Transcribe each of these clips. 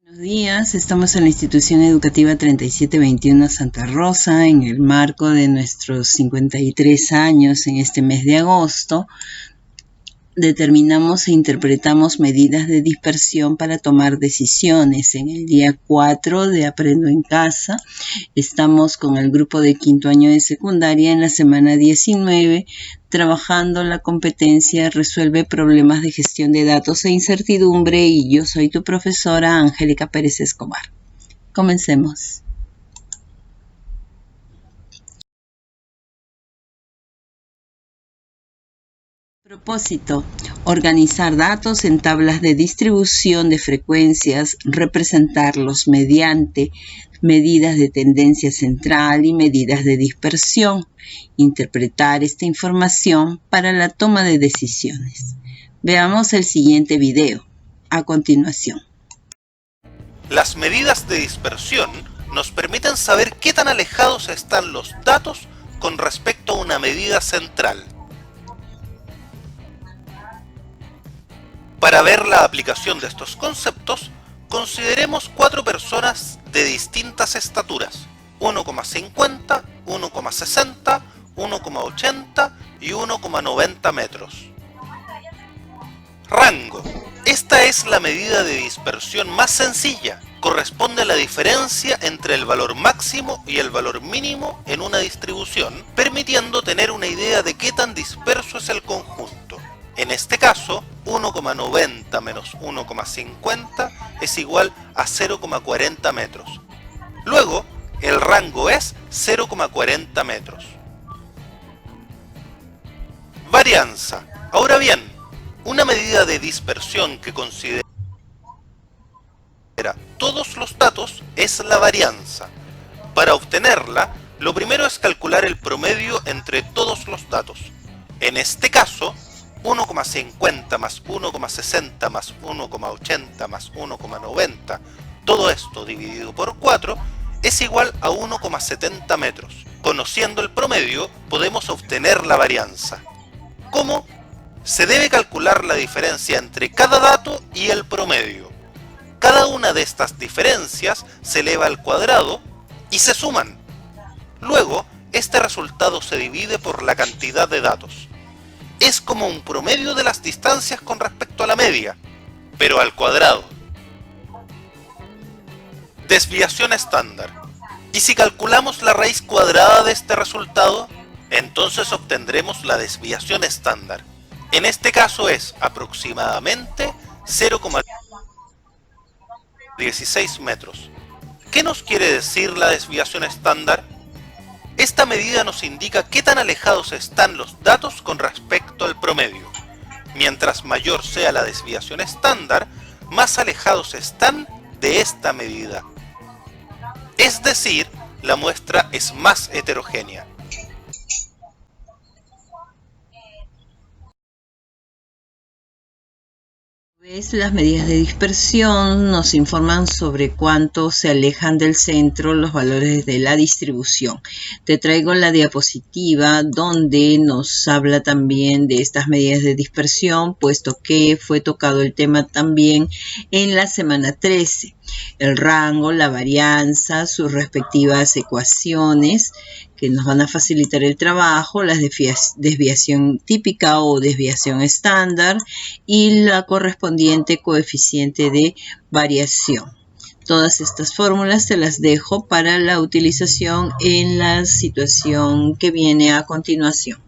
Buenos días, estamos en la institución educativa 3721 Santa Rosa en el marco de nuestros 53 años en este mes de agosto. Determinamos e interpretamos medidas de dispersión para tomar decisiones. En el día 4 de Aprendo en Casa, estamos con el grupo de quinto año de secundaria en la semana 19, trabajando la competencia Resuelve problemas de gestión de datos e incertidumbre, y yo soy tu profesora Angélica Pérez Escobar. Comencemos. Propósito: organizar datos en tablas de distribución de frecuencias, representarlos mediante medidas de tendencia central y medidas de dispersión, interpretar esta información para la toma de decisiones. Veamos el siguiente video a continuación. Las medidas de dispersión nos permiten saber qué tan alejados están los datos con respecto a una medida central. Para ver la aplicación de estos conceptos, consideremos 4 personas de distintas estaturas: 1,50, 1,60, 1,80 y 1,90 metros. Rango. Esta es la medida de dispersión más sencilla. Corresponde a la diferencia entre el valor máximo y el valor mínimo en una distribución, permitiendo tener una idea de qué tan disperso es el conjunto. En este caso, 1,90 menos 1,50 es igual a 0,40 metros. Luego, el rango es 0,40 metros. Varianza. Ahora bien, una medida de dispersión que considera todos los datos es la varianza. Para obtenerla, lo primero es calcular el promedio entre todos los datos. En este caso, 1,50 más 1,60 más 1,80 más 1,90, todo esto dividido por 4, es igual a 1,70 metros. Conociendo el promedio, podemos obtener la varianza. ¿Cómo? Se debe calcular la diferencia entre cada dato y el promedio. Cada una de estas diferencias se eleva al cuadrado y se suman. Luego, este resultado se divide por la cantidad de datos. Es como un promedio de las distancias con respecto a la media, pero al cuadrado. Desviación estándar. ¿Y si calculamos la raíz cuadrada de este resultado? Entonces obtendremos la desviación estándar. En este caso es aproximadamente 0,16 metros. ¿Qué nos quiere decir la desviación estándar? Esta medida nos indica qué tan alejados están los datos con respecto al promedio. Mientras mayor sea la desviación estándar, más alejados están de esta medida. Es decir, la muestra es más heterogénea. Las medidas de dispersión nos informan sobre cuánto se alejan del centro los valores de la distribución. Te traigo la diapositiva donde nos habla también de estas medidas de dispersión, puesto que fue tocado el tema también en la semana 13. El rango, la varianza, sus respectivas ecuaciones que nos van a facilitar el trabajo, la desviación típica o desviación estándar y la correspondiente coeficiente de variación. Todas estas fórmulas te las dejo para la utilización en la situación que viene a continuación.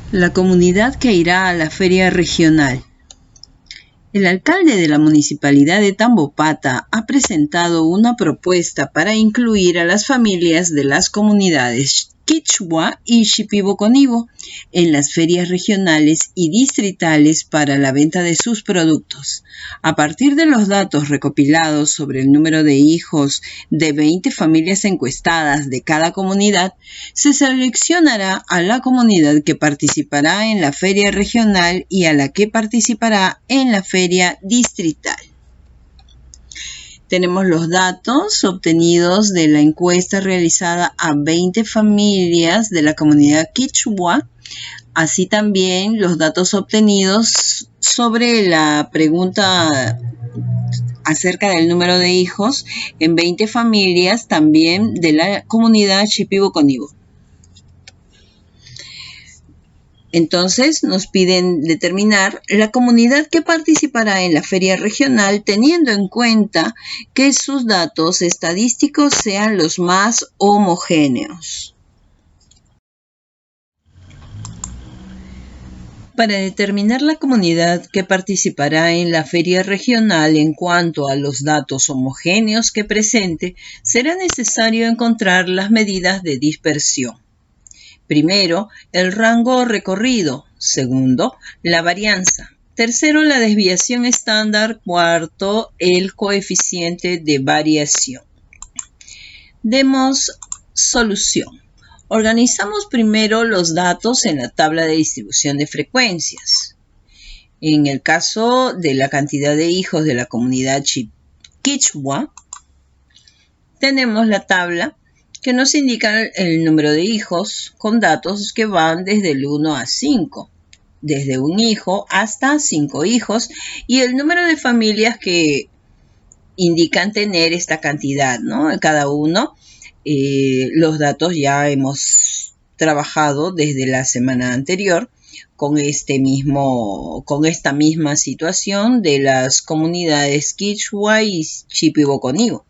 La comunidad que irá a la feria regional. El alcalde de la municipalidad de Tambopata ha presentado una propuesta para incluir a las familias de las comunidades Quichua y Shipibo-Conibo en las ferias regionales y distritales para la venta de sus productos. A partir de los datos recopilados sobre el número de hijos de 20 familias encuestadas de cada comunidad, se seleccionará a la comunidad que participará en la feria regional y a la que participará en la feria distrital. Tenemos los datos obtenidos de la encuesta realizada a 20 familias de la comunidad Quichua, así también los datos obtenidos sobre la pregunta acerca del número de hijos en 20 familias también de la comunidad Shipibo-Conibo. Entonces nos piden determinar la comunidad que participará en la feria regional teniendo en cuenta que sus datos estadísticos sean los más homogéneos. Para determinar la comunidad que participará en la feria regional en cuanto a los datos homogéneos que presente, será necesario encontrar las medidas de dispersión. Primero, el rango recorrido. Segundo, la varianza. Tercero, la desviación estándar. Cuarto, el coeficiente de variación. Demos solución. Organizamos primero los datos en la tabla de distribución de frecuencias. En el caso de la cantidad de hijos de la comunidad Quichua, tenemos la tabla que nos indica el número de hijos con datos que van desde el 1 a 5, desde un hijo hasta 5 hijos, y el número de familias que indican tener esta cantidad, ¿no? Cada uno, los datos ya hemos trabajado desde la semana anterior con esta misma situación de las comunidades Quichua y Shipibo-Conibo.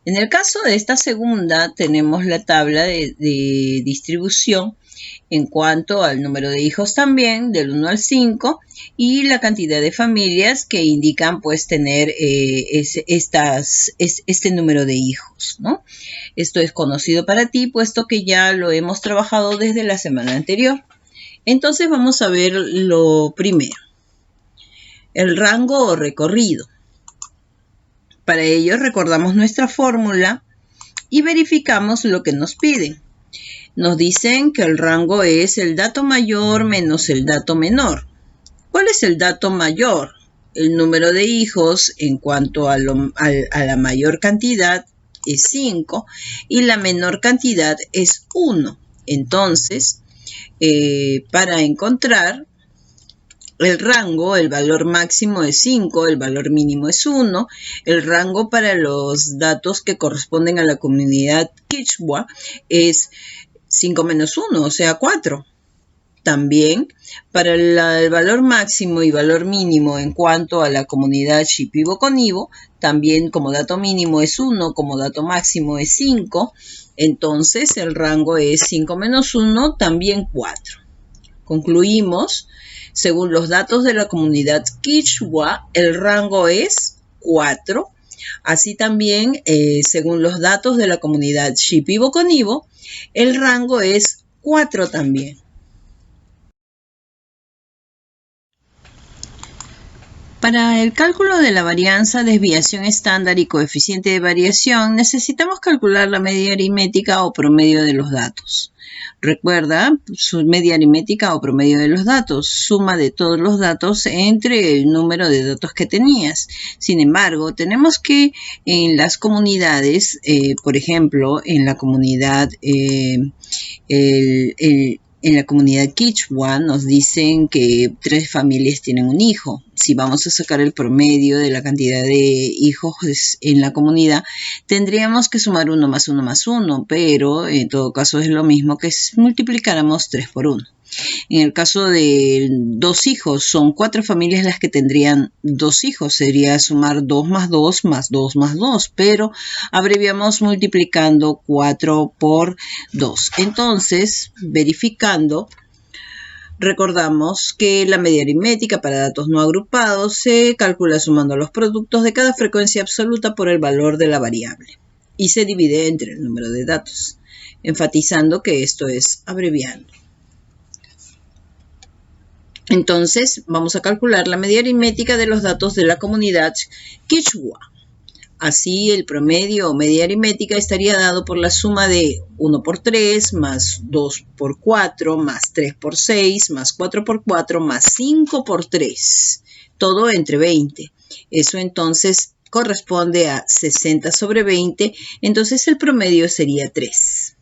En el caso de esta segunda, tenemos la tabla de distribución en cuanto al número de hijos también, del 1 al 5, y la cantidad de familias que indican pues tener este número de hijos, ¿no? Esto es conocido para ti, puesto que ya lo hemos trabajado desde la semana anterior. Entonces vamos a ver lo primero, el rango o recorrido. Para ello recordamos nuestra fórmula y verificamos lo que nos piden. Nos dicen que el rango es el dato mayor menos el dato menor. ¿Cuál es el dato mayor? El número de hijos en cuanto a la mayor cantidad es 5 y la menor cantidad es 1. Entonces, para encontrar el rango, el valor máximo es 5, el valor mínimo es 1. El rango para los datos que corresponden a la comunidad Quichua es 5 menos 1, o sea 4. También para el valor máximo y valor mínimo en cuanto a la comunidad Shipibo-Conibo, también como dato mínimo es 1, como dato máximo es 5. Entonces el rango es 5 menos 1, también 4. Concluimos. Según los datos de la comunidad Quichua, el rango es 4. Así también, según los datos de la comunidad Shipibo-Conibo, el rango es 4 también. Para el cálculo de la varianza, desviación estándar y coeficiente de variación, necesitamos calcular la media aritmética o promedio de los datos. Recuerda, su media aritmética o promedio de los datos, suma de todos los datos entre el número de datos que tenías. Sin embargo, tenemos que en las comunidades, por ejemplo, en la comunidad en la comunidad Quichua nos dicen que 3 familias tienen un hijo. Si vamos a sacar el promedio de la cantidad de hijos en la comunidad, tendríamos que sumar 1 más 1 más 1, pero en todo caso es lo mismo que si multiplicáramos 3 por 1. En el caso de 2 hijos, son 4 familias las que tendrían 2 hijos. Sería sumar 2 más 2 más 2 más 2, pero abreviamos multiplicando 4 por 2. Entonces, verificando, recordamos que la media aritmética para datos no agrupados se calcula sumando los productos de cada frecuencia absoluta por el valor de la variable y se divide entre el número de datos, enfatizando que esto es abreviando. Entonces, vamos a calcular la media aritmética de los datos de la comunidad Quichua. Así, el promedio o media aritmética estaría dado por la suma de 1 por 3, más 2 por 4, más 3 por 6, más 4 por 4, más 5 por 3. Todo entre 20. Eso entonces corresponde a 60 sobre 20, entonces el promedio sería 3.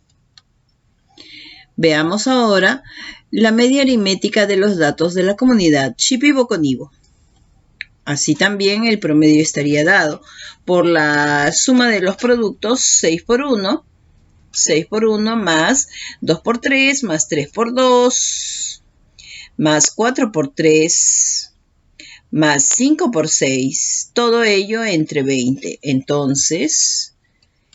Veamos ahora la media aritmética de los datos de la comunidad Shipibo-Konibo. Así también el promedio estaría dado por la suma de los productos 6 por 1, 6 por 1 más 2 por 3 más 3 por 2 más 4 por 3 más 5 por 6, todo ello entre 20. Entonces,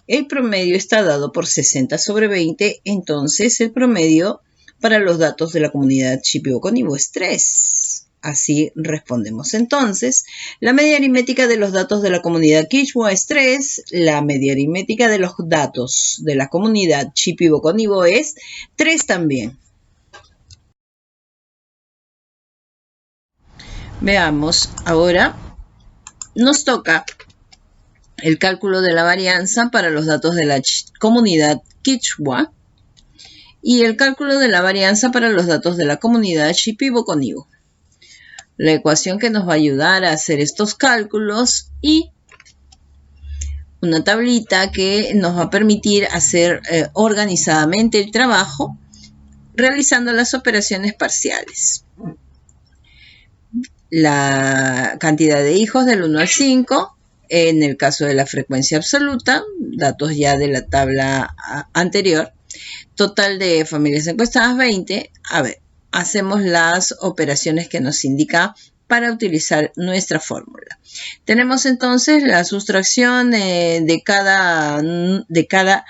el promedio está dado por 60 sobre 20, entonces el promedio para los datos de la comunidad Shipibo-Konibo es 3. Así respondemos. Entonces, la media aritmética de los datos de la comunidad Quichua es 3, la media aritmética de los datos de la comunidad Shipibo-Konibo es 3 también. Veamos, ahora nos toca el cálculo de la varianza para los datos de la comunidad Quichua y el cálculo de la varianza para los datos de la comunidad Shipibo-Konibo. La ecuación que nos va a ayudar a hacer estos cálculos y una tablita que nos va a permitir hacer organizadamente el trabajo realizando las operaciones parciales. La cantidad de hijos del 1 al 5, en el caso de la frecuencia absoluta, datos ya de la tabla anterior, total de familias encuestadas 20. A ver, hacemos las operaciones que nos indica para utilizar nuestra fórmula. Tenemos entonces la sustracción de cada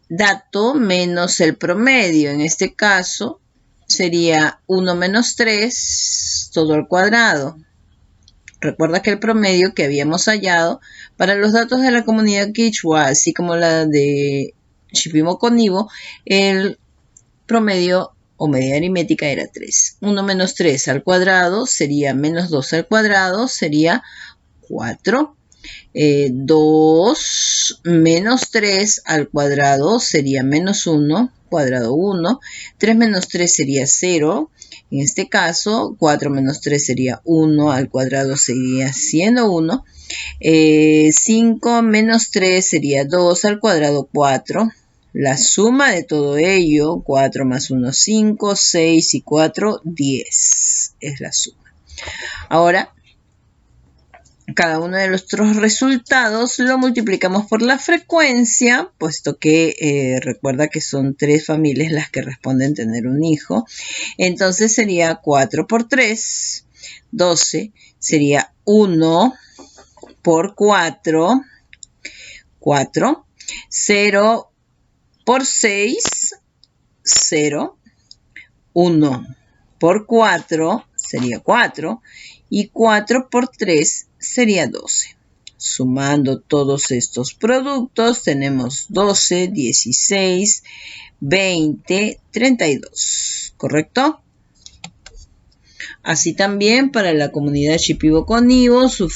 dato menos el promedio. En este caso sería 1 menos 3 todo al cuadrado. Recuerda que el promedio que habíamos hallado para los datos de la comunidad Quichua, así como la de Shipibo-Konibo, el promedio o media aritmética era 3. 1 menos 3 al cuadrado sería menos 2 al cuadrado, sería 4. 2 menos 3 al cuadrado sería menos 1, cuadrado 1. 3 menos 3 sería 0. En este caso, 4 menos 3 sería 1, al cuadrado seguiría siendo 1. 5 menos 3 sería 2, al cuadrado 4. La suma de todo ello, 4 más 1, 5, 6 y 4, 10 es la suma. Ahora, cada uno de nuestros resultados lo multiplicamos por la frecuencia, puesto que recuerda que son 3 familias las que responden tener un hijo. Entonces sería 4 por 3, 12, sería 1 por 4, 4, 0 por 6, 0, 1 por 4 sería 4 y 4 por 3 sería 12. Sumando todos estos productos tenemos 12, 16, 20, 32, ¿correcto? Así también para la comunidad Shipibo-Konibo, su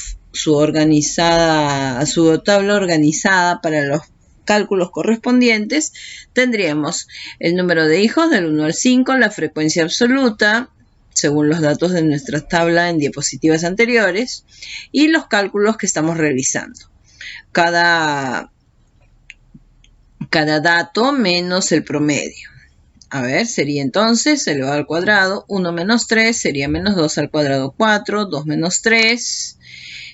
tabla organizada para los cálculos correspondientes, tendríamos el número de hijos del 1 al 5, la frecuencia absoluta, según los datos de nuestra tabla en diapositivas anteriores, y los cálculos que estamos realizando. Cada dato menos el promedio. A ver, sería entonces elevado al cuadrado, 1 menos 3 sería menos 2 al cuadrado 4, 2 menos 3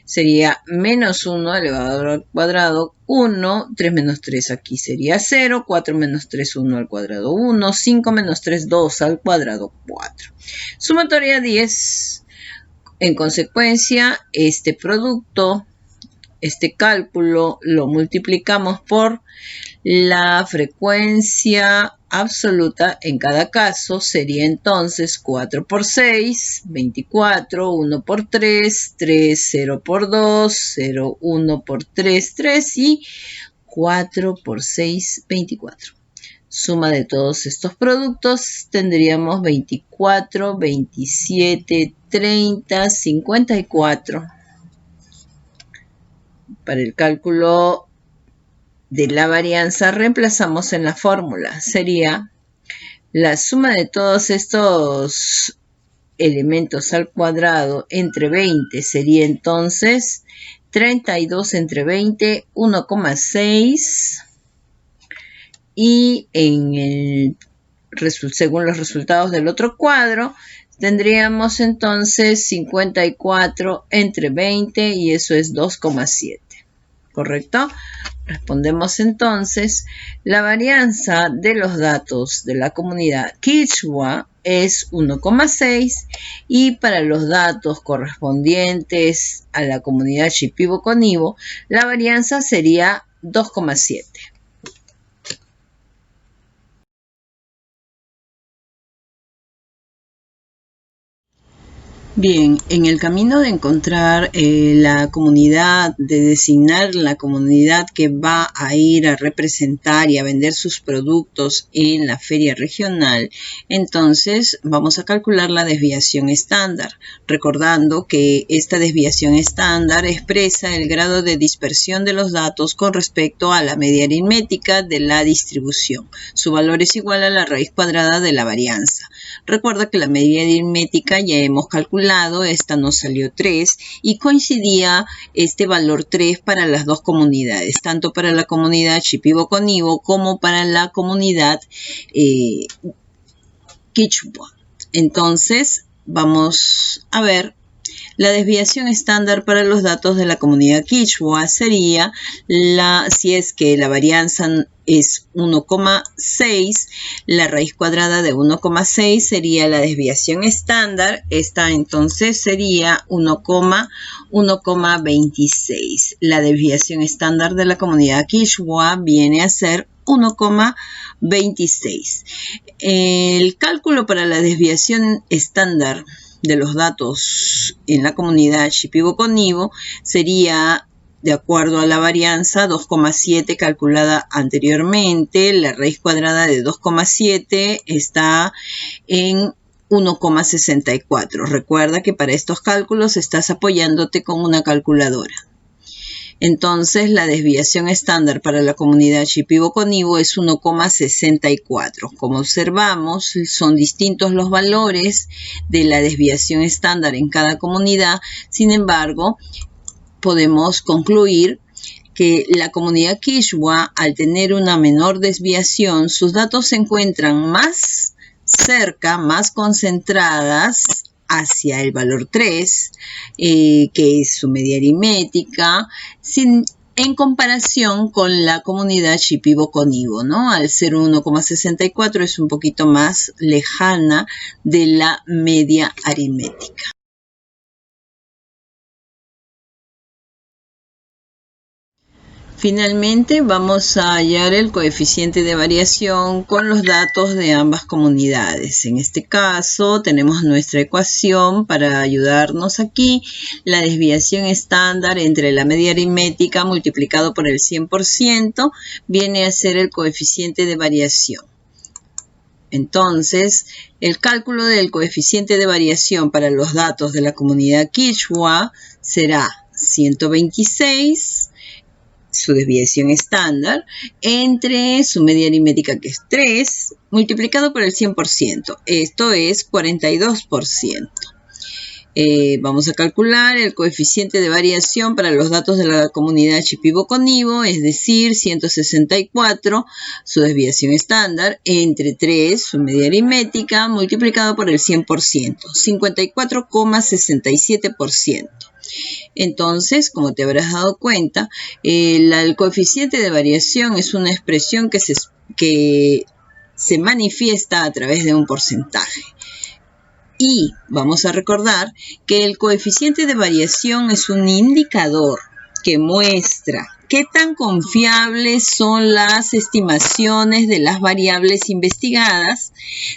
sería menos 1 elevado al cuadrado 1, 3 menos 3 aquí sería 0, 4 menos 3, 1 al cuadrado 1, 5 menos 3, 2 al cuadrado 4. Sumatoria 10. En consecuencia, este producto, este cálculo, lo multiplicamos por la frecuencia absoluta en cada caso, sería entonces 4 por 6, 24, 1 por 3, 3, 0 por 2, 0, 1 por 3, 3 y 4 por 6, 24. Suma de todos estos productos tendríamos 24, 27, 30, 54. Para el cálculo de la varianza reemplazamos en la fórmula. Sería la suma de todos estos elementos al cuadrado entre 20 sería entonces 32 entre 20, 1,6. Y según los resultados del otro cuadro, tendríamos entonces 54 entre 20 y eso es 2,7. ¿Correcto? Respondemos entonces, la varianza de los datos de la comunidad Quichua es 1,6 y para los datos correspondientes a la comunidad Shipibo-Conibo, la varianza sería 2,7. Bien, en el camino de encontrar la comunidad, de designar la comunidad que va a ir a representar y a vender sus productos en la feria regional, entonces vamos a calcular la desviación estándar, recordando que esta desviación estándar expresa el grado de dispersión de los datos con respecto a la media aritmética de la distribución. Su valor es igual a la raíz cuadrada de la varianza. Recuerda que la media aritmética ya hemos calculado, esta nos salió 3 y coincidía este valor 3 para las dos comunidades, tanto para la comunidad Shipibo-Conibo como para la comunidad Quichua. Entonces vamos a ver. La desviación estándar para los datos de la comunidad Quichua sería, si es que la varianza es 1,6, la raíz cuadrada de 1,6 sería la desviación estándar. Esta entonces sería 1,26. La desviación estándar de la comunidad Quichua viene a ser 1,26. El cálculo para la desviación estándar de los datos en la comunidad Shipibo-Conibo sería, de acuerdo a la varianza, 2,7 calculada anteriormente. La raíz cuadrada de 2,7 está en 1,64. Recuerda que para estos cálculos estás apoyándote con una calculadora. Entonces, la desviación estándar para la comunidad Shipibo-Conibo es 1,64. Como observamos, son distintos los valores de la desviación estándar en cada comunidad. Sin embargo, podemos concluir que la comunidad Quichua, al tener una menor desviación, sus datos se encuentran más cerca, más concentradas hacia el valor 3, que es su media aritmética, en comparación con la comunidad Shipibo-Conibo, ¿no? Al ser 1,64 es un poquito más lejana de la media aritmética. Finalmente, vamos a hallar el coeficiente de variación con los datos de ambas comunidades. En este caso, tenemos nuestra ecuación para ayudarnos aquí. La desviación estándar entre la media aritmética multiplicado por el 100% viene a ser el coeficiente de variación. Entonces, el cálculo del coeficiente de variación para los datos de la comunidad Quichua será 126, su desviación estándar, entre su media aritmética, que es 3, multiplicado por el 100%. Esto es 42%. Vamos a calcular el coeficiente de variación para los datos de la comunidad Shipibo-Conibo, es decir, 164, su desviación estándar, entre 3, su media aritmética, multiplicado por el 100%, 54,67%. Entonces, como te habrás dado cuenta, el coeficiente de variación es una expresión que se manifiesta a través de un porcentaje. Y vamos a recordar que el coeficiente de variación es un indicador que muestra qué tan confiables son las estimaciones de las variables investigadas,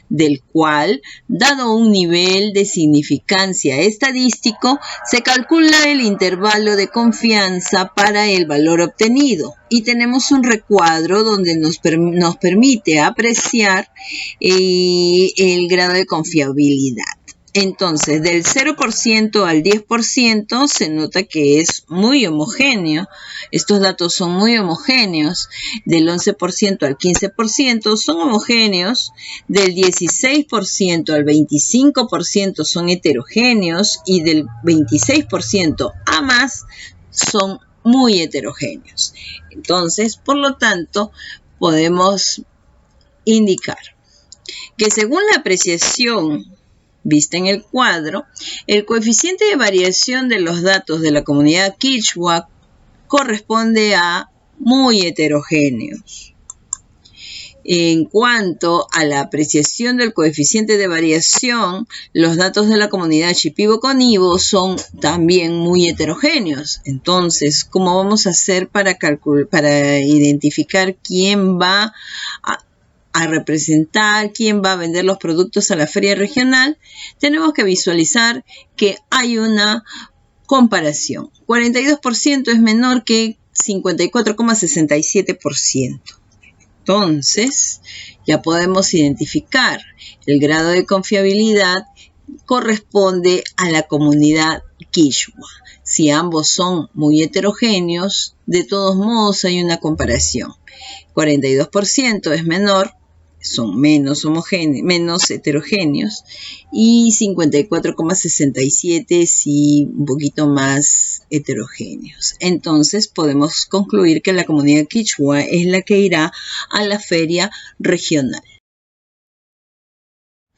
del cual, dado un nivel de significancia estadístico, se calcula el intervalo de confianza para el valor obtenido. Y tenemos un recuadro donde nos permite apreciar el grado de confiabilidad. Entonces, del 0% al 10% se nota que es muy homogéneo. Estos datos son muy homogéneos. Del 11% al 15% son homogéneos. Del 16% al 25% son heterogéneos. Y del 26% a más son muy heterogéneos. Entonces, por lo tanto, podemos indicar que según la apreciación vista en el cuadro, el coeficiente de variación de los datos de la comunidad Quichua corresponde a muy heterogéneos. En cuanto a la apreciación del coeficiente de variación, los datos de la comunidad Shipibo-Conibo son también muy heterogéneos. Entonces, ¿cómo vamos a hacer para identificar quién va a representar, quién va a vender los productos a la feria regional? Tenemos que visualizar que hay una comparación. 42% es menor que 54,67%. Entonces, ya podemos identificar el grado de confiabilidad corresponde a la comunidad Quichua. Si ambos son muy heterogéneos, de todos modos hay una comparación. 42% es menor, son menos heterogéneos, y 54,67 sí un poquito más heterogéneos. Entonces podemos concluir que la comunidad Quichua es la que irá a la feria regional.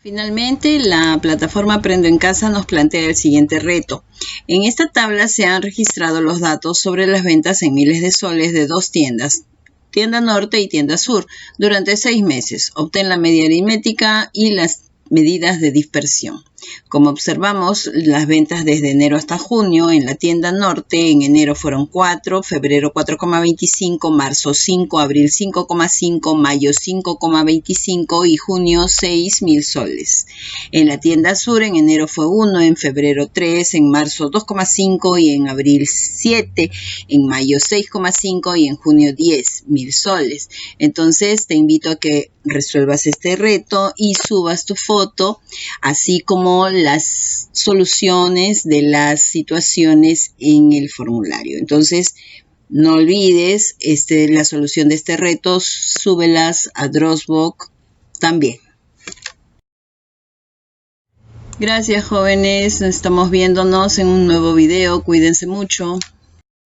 Finalmente, la plataforma Aprendo en Casa nos plantea el siguiente reto. En esta tabla se han registrado los datos sobre las ventas en miles de soles de dos tiendas, Tienda Norte y Tienda Sur, durante 6 meses. Obtén la media aritmética y las medidas de dispersión. Como observamos, las ventas desde enero hasta junio en la Tienda Norte, en enero fueron 4, febrero 4,25, marzo 5, abril 5,5, mayo 5,25 y junio 6.000 soles. En la Tienda Sur, en enero fue 1, en febrero 3, en marzo 2,5 y en abril 7, en mayo 6,5 y en junio 10.000 soles. Entonces te invito a que resuelvas este reto y subas tu foto, así como las soluciones de las situaciones en el formulario. Entonces, no olvides la solución de este reto, súbelas a Dropbox también. Gracias, jóvenes. Estamos viéndonos en un nuevo video. Cuídense mucho.